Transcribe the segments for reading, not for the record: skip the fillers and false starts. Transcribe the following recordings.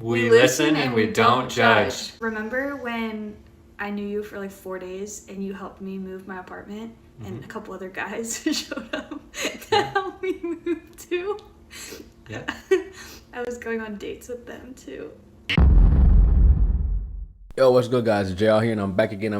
We listen and we don't judge. Remember when I knew you for like 4 days and you helped me move my apartment and a couple other guys showed up to help me move too? Yeah. I was going on dates with them too. Yo, what's good, guys? It's JL here, and I'm back again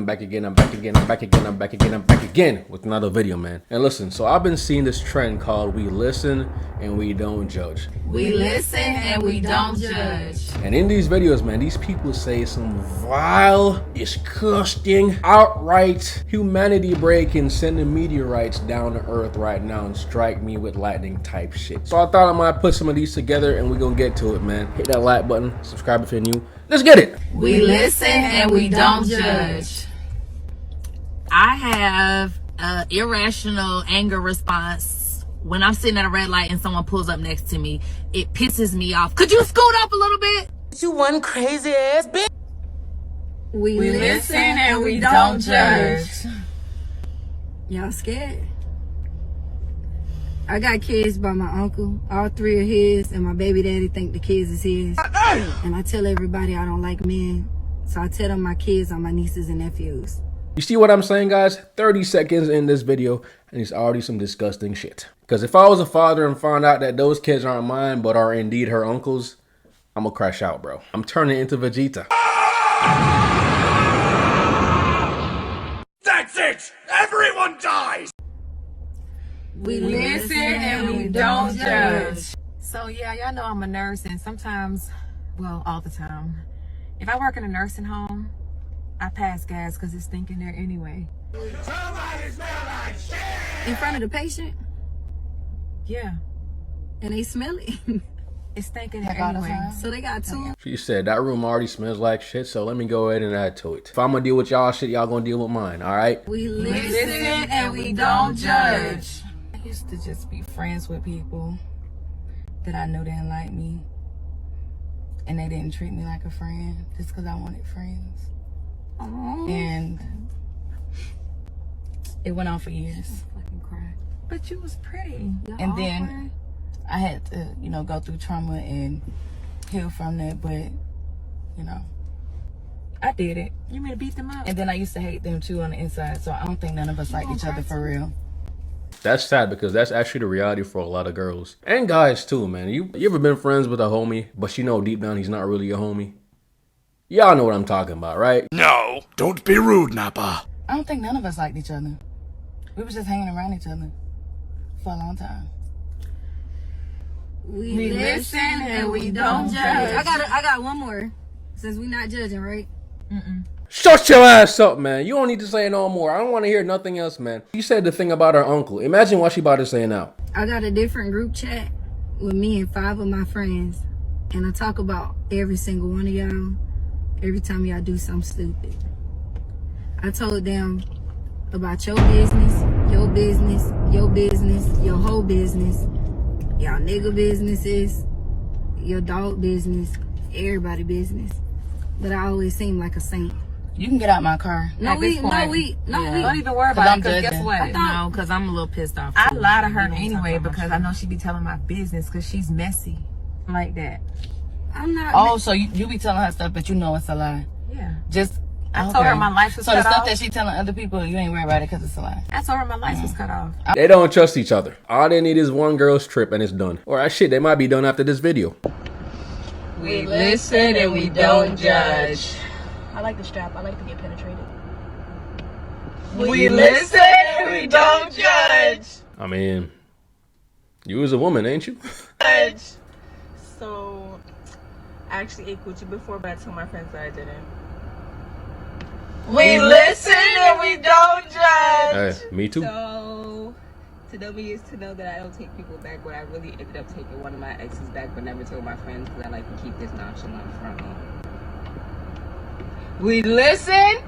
with another video, man. And listen, so I've been seeing this trend called we listen and we don't judge. We listen and we don't judge. And in these videos, man, these people say some vile, disgusting, outright humanity-breaking, sending meteorites down to earth right now and strike me with lightning type shit. So I thought I might put some of these together and we're gonna get to it, man. Hit that like button, subscribe if you're new. Let's get it. We listen and we don't judge. I have an irrational anger response when I'm sitting at a red light and someone pulls up next to me. It pisses me off. Could you scoot up a little bit? You one crazy ass bitch. We listen and we don't judge. Y'all scared? I got kids by my uncle. All three are his, and my baby daddy think the kids is his. And I tell everybody I don't like men, so I tell them my kids are my nieces and nephews. You see what I'm saying, guys? 30 seconds in this video, and it's already some disgusting shit. Because if I was a father and found out that those kids aren't mine, but are indeed her uncles, I'm gonna crash out, bro. I'm turning into Vegeta. That's it! Everyone dies! We listen and we don't judge. So yeah, y'all know I'm a nurse, and sometimes, well, all the time, if I work in a nursing home, I pass gas because it's stinking there anyway. Somebody smell like shit! In front of the patient, Yeah, and they smell it. it's stinking there anyway. So they got two. She said that room already smells like shit, so let me go ahead and add to it. If I'm gonna deal with y'all shit, y'all gonna deal with mine, all right? We We listen. listen and we don't judge. I used to just be friends with people that I knew didn't like me, and they didn't treat me like a friend just because I wanted friends. And it went on for years. Fucking cry. But you was pretty. And then I had to, go through trauma and heal from that, but, I did it. You mean to beat them up? And then I used to hate them too on the inside, so I don't think none of us liked each other for real. That's sad because that's actually the reality for a lot of girls. And guys too, man. You ever been friends with a homie, but you know deep down he's not really your homie? Y'all know what I'm talking about, right? No, don't be rude, Napa. I don't think none of us liked each other. We was just hanging around each other for a long time. We listen and we don't judge. I got one more. Since we not judging, right? Shut your ass up, man. You don't need to say no more. I don't want to hear nothing else, man. You said the thing about her uncle. Imagine what she about to say now. I got a different group chat with me and 5 of my friends, and I talk about every single one of y'all every time y'all do something stupid. I told them about your business, your business, your business, your whole business, y'all nigga businesses, your dog business, everybody business. But I always seem like a saint. You can get out my car. No, Yeah. Don't even worry about it, because guess what? No, because I'm a little pissed off. I lie to her anyway because I know she be telling my business because she's messy like that. I'm not. Oh, so you be telling her stuff, but you know it's a lie. Yeah. I told her my life was cut off. So the stuff that she telling other people, you ain't worried about it because it's a lie. I told her my life was cut off. They don't trust each other. All they need is one girl's trip and it's done. Or shit, they might be done after this video. We listen and we don't judge. I like the strap. I like to get penetrated. We listen and we don't judge. I mean, you was a woman, ain't you? So, I actually ate Gucci before, but I told my friends that I didn't. We listen and we don't judge. Hey, me too. So, to know me is to know that I don't take people back, but I really ended up taking one of my exes back, but never told my friends because I like to keep this nonchalant from me. We listen.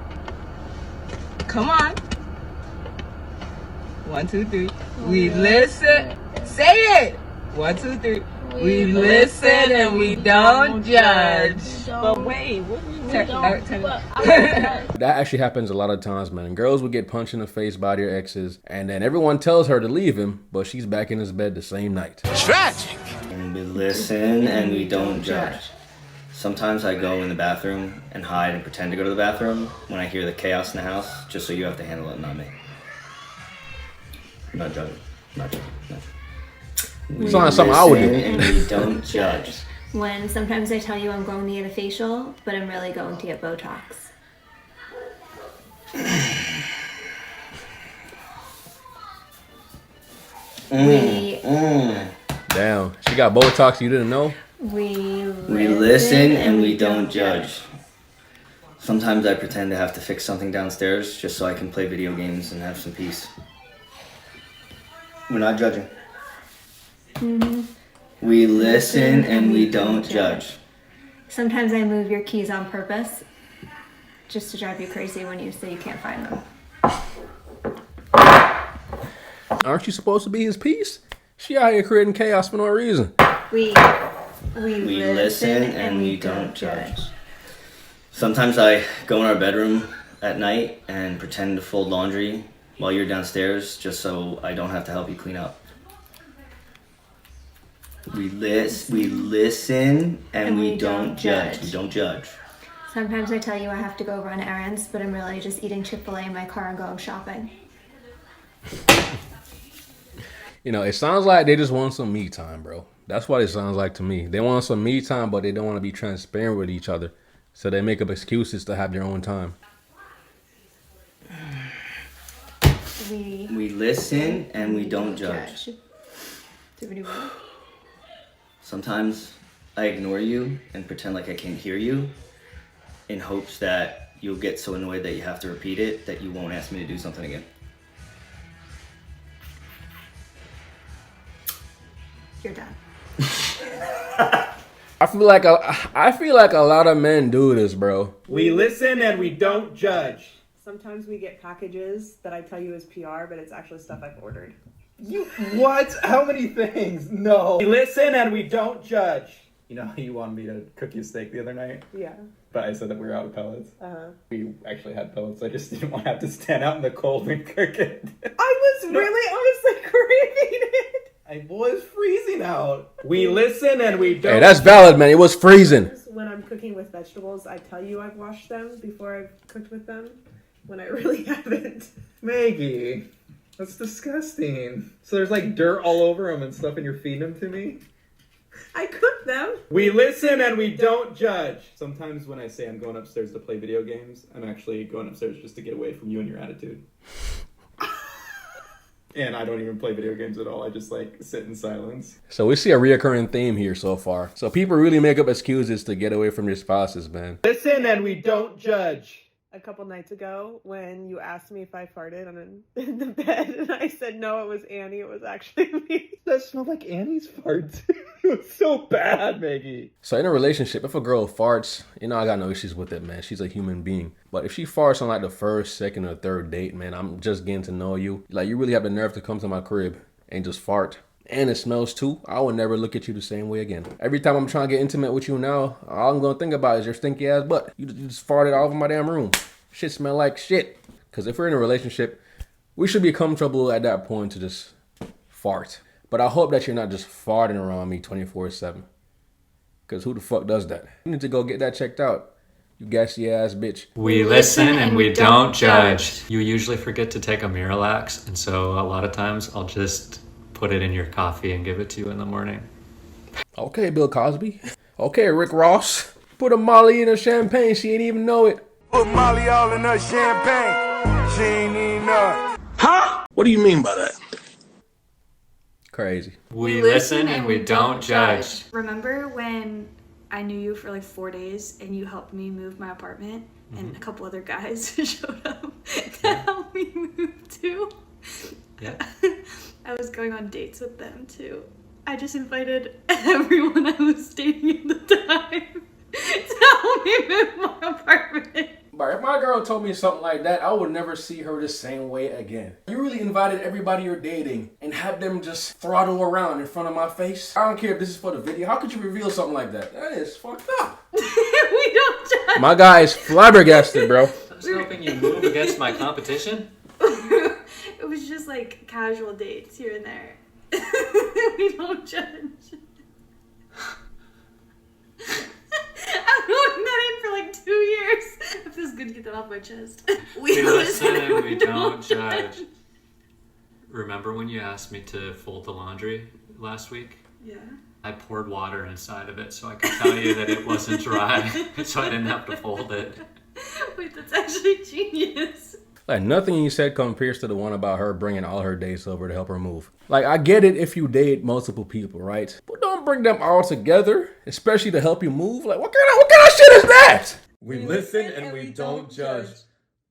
Come on. 1, 2, 3. We listen. Say it. 1, 2, 3. We listen and we don't judge. But wait, what That actually happens a lot of times, man. Girls would get punched in the face by their exes, and then everyone tells her to leave him, but she's back in his bed the same night. Tragic. And we listen and we don't judge. Sometimes I go in the bathroom and hide and pretend to go to the bathroom when I hear the chaos in the house, just so you have to handle it, not me. I'm not judging. Not judging. No. It's not something I would do. And we don't judge. When sometimes I tell you I'm going to get a facial, but I'm really going to get Botox. Damn, she got Botox you didn't know? We listen and we don't judge. Sometimes I pretend to have to fix something downstairs just so I can play video games and have some peace. We're not judging. Mm-hmm. We listen and we don't judge. Sometimes I move your keys on purpose just to drive you crazy when you say you can't find them. Aren't you supposed to be his piece? She out here creating chaos for no reason. We listen and we don't judge. Sometimes I go in our bedroom at night and pretend to fold laundry while you're downstairs just so I don't have to help you clean up. We listen and we don't judge. We don't judge. Sometimes I tell you I have to go run errands, but I'm really just eating Chick-fil-A in my car and going shopping. You know, it sounds like they just want some me time, bro. That's what it sounds like to me. They want some me time, but they don't want to be transparent with each other. So they make up excuses to have their own time. We listen and we don't judge. Sometimes I ignore you and pretend like I can't hear you in hopes that you'll get so annoyed that you have to repeat it that you won't ask me to do something again. You're done. I feel like a lot of men do this, bro. We listen and we don't judge. Sometimes we get packages that I tell you is PR, but it's actually stuff I've ordered. You what? How many things? No. We listen and we don't judge. You know how you wanted me to cook you steak the other night? Yeah. But I said that we were out of pellets. We actually had pellets. I just didn't want to have to stand out in the cold and cook it. I was really honestly craving it. I was freezing out. We listen and we don't. Hey, that's valid, man. It was freezing. When I'm cooking with vegetables, I tell you I've washed them before I've cooked with them, when I really haven't. Maggie, that's disgusting. So there's like dirt all over them and stuff and you're feeding them to me? I cook them. We listen and we don't judge. Sometimes when I say I'm going upstairs to play video games, I'm actually going upstairs just to get away from you and your attitude. And I don't even play video games at all. I just like sit in silence. So we see a reoccurring theme here so far. So people really make up excuses to get away from their spouses, man. Listen and we don't judge. A couple nights ago when you asked me if I farted in the bed and I said no, it was Annie. It was actually me. That smelled like Annie's farts. It was so bad, Maggie. So in a relationship, if a girl farts, you know I got no issues with it, man. She's a human being. But if she farts on like the first, second, or third date, man, I'm just getting to know you. Like you really have the nerve to come to my crib and just fart. And it smells too. I will never look at you the same way again. Every time I'm trying to get intimate with you now, all I'm going to think about is your stinky ass butt. You just farted all over my damn room. Shit smell like shit. Because if we're in a relationship, we should be comfortable at that point to just fart. But I hope that you're not just farting around me 24/7. Because who the fuck does that? You need to go get that checked out. You gassy ass bitch. We listen and we don't judge. You usually forget to take a Miralax, and so a lot of times I'll just put it in your coffee and give it to you in the morning. Okay, Bill Cosby. Okay, Rick Ross. Put a Molly in her champagne. She ain't even know it. Put Molly all in her champagne. She ain't even know it. Huh? What do you mean by that? Crazy. We listen and we don't judge. Remember when I knew you for like 4 days and you helped me move my apartment and a couple other guys showed up to help me move too? Yeah. I was going on dates with them too. I just invited everyone I was dating at the time to help me move my apartment. But if my girl told me something like that, I would never see her the same way again. You really invited everybody you're dating and have them just throttle around in front of my face? I don't care if this is for the video. How could you reveal something like that? That is fucked up. We don't judge. My guy is flabbergasted, bro. I was hoping you move against my competition. It was just like casual dates here and there. We don't judge. good to get that off my chest. We listen and we don't judge. Remember when you asked me to fold the laundry last week? Yeah. I poured water inside of it so I could tell you that it wasn't dry, so I didn't have to fold it. Wait, that's actually genius. Like, nothing you said compares to the one about her bringing all her dates over to help her move. Like, I get it if you date multiple people, right? But don't bring them all together, especially to help you move. Like, what kind of shit is that? We listen and we don't judge.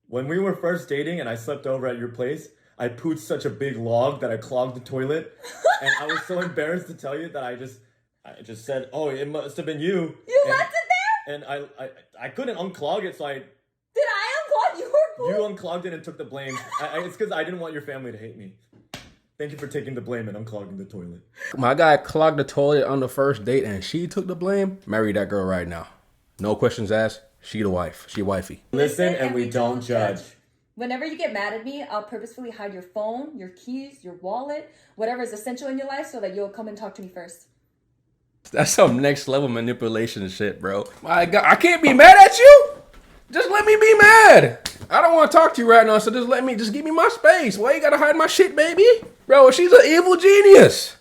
When we were first dating and I slept over at your place, I pooched such a big log that I clogged the toilet. And I was so embarrassed to tell you that I just said, oh, it must have been you. You left it there? And I couldn't unclog it, so I... Did I unclog your pool? You unclogged it and took the blame. It's because I didn't want your family to hate me. Thank you for taking the blame and unclogging the toilet. My guy clogged the toilet on the first date and she took the blame. Marry that girl right now. No questions asked. She the wife. She wifey. Listen and we don't judge. Whenever you get mad at me, I'll purposefully hide your phone, your keys, your wallet, whatever is essential in your life so that you'll come and talk to me first. That's some next level manipulation shit, bro. My God, I can't be mad at you. Just let me be mad. I don't want to talk to you right now, so just give me my space. Why you gotta hide my shit, baby? Bro, she's an evil genius.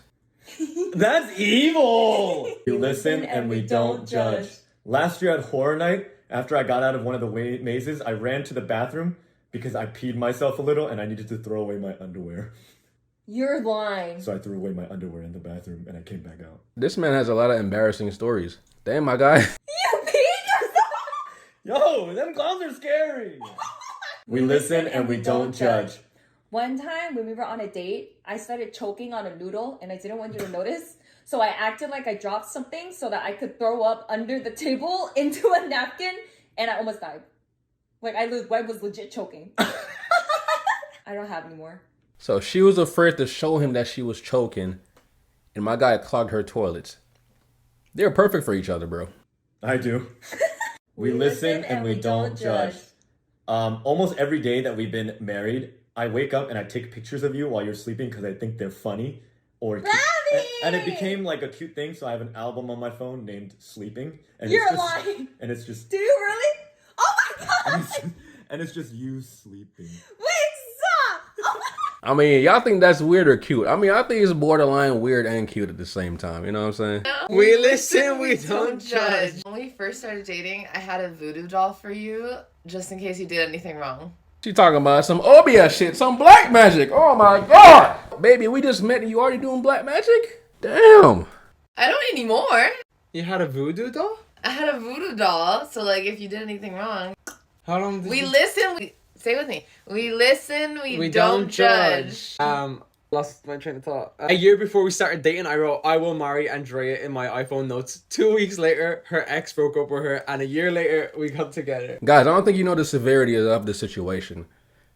That's evil. We listen and we don't judge. Last year at Horror Night, after I got out of one of the mazes, I ran to the bathroom because I peed myself a little and I needed to throw away my underwear. You're lying. So I threw away my underwear in the bathroom and I came back out. This man has a lot of embarrassing stories. Damn, my guy. You peed yourself? Yo, them clowns are scary. We listen and we don't judge. One time when we were on a date, I started choking on a noodle and I didn't want you to notice. So I acted like I dropped something so that I could throw up under the table into a napkin and I almost died. Like I was legit choking. I don't have any more. So she was afraid to show him that she was choking and my guy clogged her toilets. They're perfect for each other, bro. I do. We listen and we don't judge. Almost every day that we've been married, I wake up and I take pictures of you while you're sleeping because I think they're funny or cute. And it became like a cute thing, so I have an album on my phone named Sleeping. And You're lying. And it's just... Do you really? Oh my god! And it's just you sleeping. Wait, stop! Oh I mean, y'all think that's weird or cute? I mean, I think it's borderline weird and cute at the same time. You know what I'm saying? We listen, we don't judge. When we first started dating, I had a voodoo doll for you, just in case you did anything wrong. She talking about some Obia shit, some black magic. Oh my god! Baby, we just met and you already doing black magic? Damn. I don't anymore. You had a voodoo doll? I had a voodoo doll, so like if you did anything wrong. How long did we listen, stay with me. We listen, we don't judge. Lost my train of thought. A year before we started dating, I wrote, I will marry Andrea in my iPhone notes. 2 weeks later, her ex broke up with her, and a year later, we got together. Guys, I don't think you know the severity of the situation.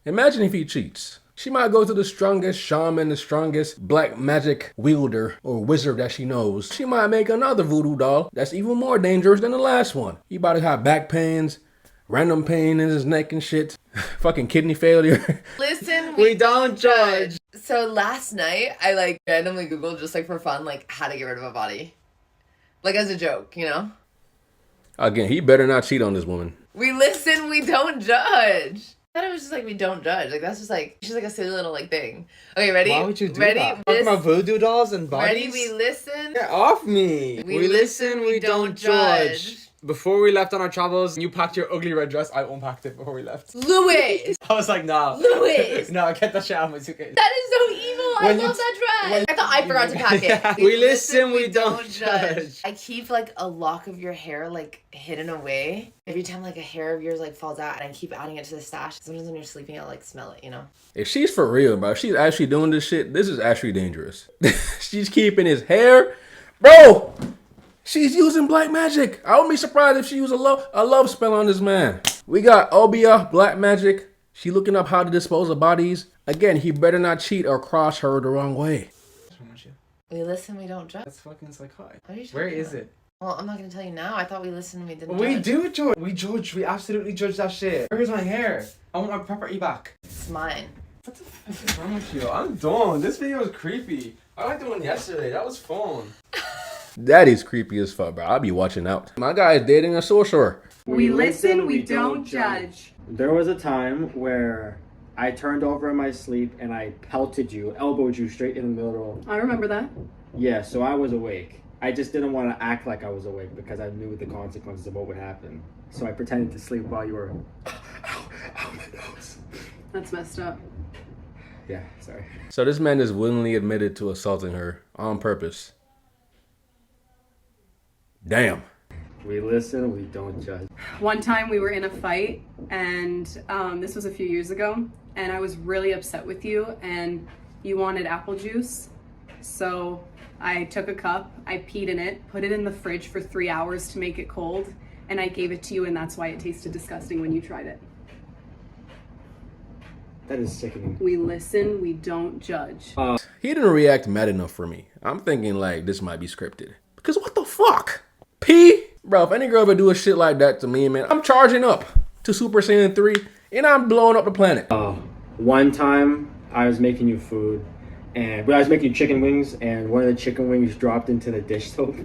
Imagine if he cheats. She might go to the strongest shaman, the strongest black magic wielder or wizard that she knows. She might make another voodoo doll that's even more dangerous than the last one. He about to have back pains, random pain in his neck and shit, fucking kidney failure. Listen, we don't judge. So last night, I like randomly Googled just like for fun, like how to get rid of a body. Like as a joke, you know? Again, he better not cheat on this woman. We listen, we don't judge. I thought it was just like we don't judge. Like that's just like she's like a silly little like thing. Okay, ready? Why would you do ready? that? Talking about voodoo dolls and bodies? Ready? We listen. Get off me. We listen. We don't judge. Before we left on our travels, you packed your ugly red dress. I unpacked it before we left. Louis. I was like, nah. Louis. No, get that shit out of my suitcase. That is so evil. I love that dress. I thought I forgot to pack it. We listen, we don't judge. I keep like a lock of your hair like hidden away. Every time like a hair of yours like falls out, and I keep adding it to the stash. Sometimes when you're sleeping, I'll like smell it, you know? If she's for real, bro, if she's actually doing this shit, this is actually dangerous. She's keeping his hair. Bro, she's using black magic. I wouldn't be surprised if she used a love spell on this man. We got Obia, black magic. She looking up how to dispose of bodies. Again, he better not cheat or cross her the wrong way. We listen, we don't judge. That's fucking psychotic. Where is it? Well, I'm not gonna tell you now. I thought we listened and we didn't We judge. do judge. We judge. We absolutely judge that shit. Where's my hair? I want my property back. It's mine. What the fuck is wrong with you? I'm done. This video is creepy. I liked the one yesterday. That was fun. That is creepy as fuck, bro. I'll be watching out. My guy is dating a sorcerer. We listen, we don't judge. There was a time where I turned over in my sleep and I pelted you, elbowed you straight in the middle. I remember that. Yeah, so I was awake. I just didn't want to act like I was awake because I knew the consequences of what would happen. So I pretended to sleep while you were... Ow, my nose. That's messed up. Yeah, sorry. So this man just willingly admitted to assaulting her on purpose. Damn. We listen, we don't judge. One time we were in a fight, and this was a few years ago, and I was really upset with you, and you wanted apple juice. So I took a cup, I peed in it, put it in the fridge for 3 hours to make it cold, and I gave it to you, and that's why it tasted disgusting when you tried it. That is sickening. We listen, we don't judge. He didn't react mad enough for me. I'm thinking like this might be scripted. Because what the fuck? P? Bro, if any girl ever do a shit like that to me, man, I'm charging up to Super Saiyan 3 and I'm blowing up the planet. One time I was making you food and I was making you chicken wings and one of the chicken wings dropped into the dish soap.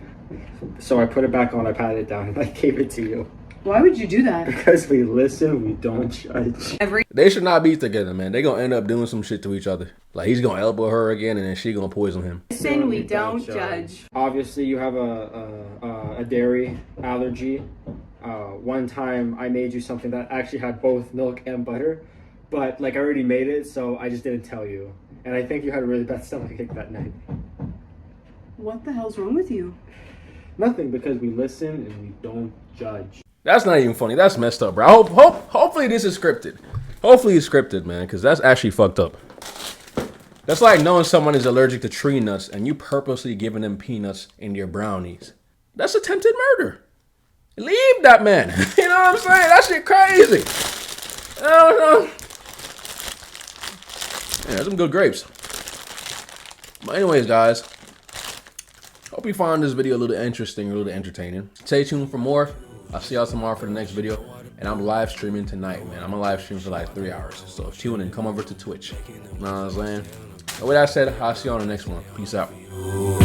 So I put it back on, I patted it down and I gave it to you. Why would you do that? Because we listen, we don't judge. They should not be together, man. They gonna end up doing some shit to each other. Like he's gonna elbow her again and then she gonna poison him. Listen, we don't judge. Obviously you have a dairy allergy. One time I made you something that actually had both milk and butter, but like I already made it, so I just didn't tell you. And I think you had a really bad stomachache that night. What the hell's wrong with you? Nothing, because we listen and we don't judge. That's not even funny. That's messed up, bro. Hopefully this is scripted. Hopefully it's scripted, man, because that's actually fucked up. That's like knowing someone is allergic to tree nuts and you purposely giving them peanuts in your brownies. That's attempted murder. Leave that man. You know what I'm saying? That shit crazy. I don't know. Yeah, that's some good grapes. But anyways, guys, hope you found this video a little interesting, a little entertaining. Stay tuned for more. I'll see y'all tomorrow for the next video. And I'm live streaming tonight, man. I'm gonna live stream for like 3 hours. So tune in, come over to Twitch. You know what I'm saying? And with that said, I'll see you on the next one. Peace out. You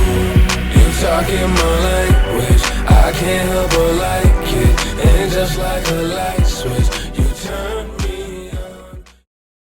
talking my language, I can't help but like it. And just like a light switch,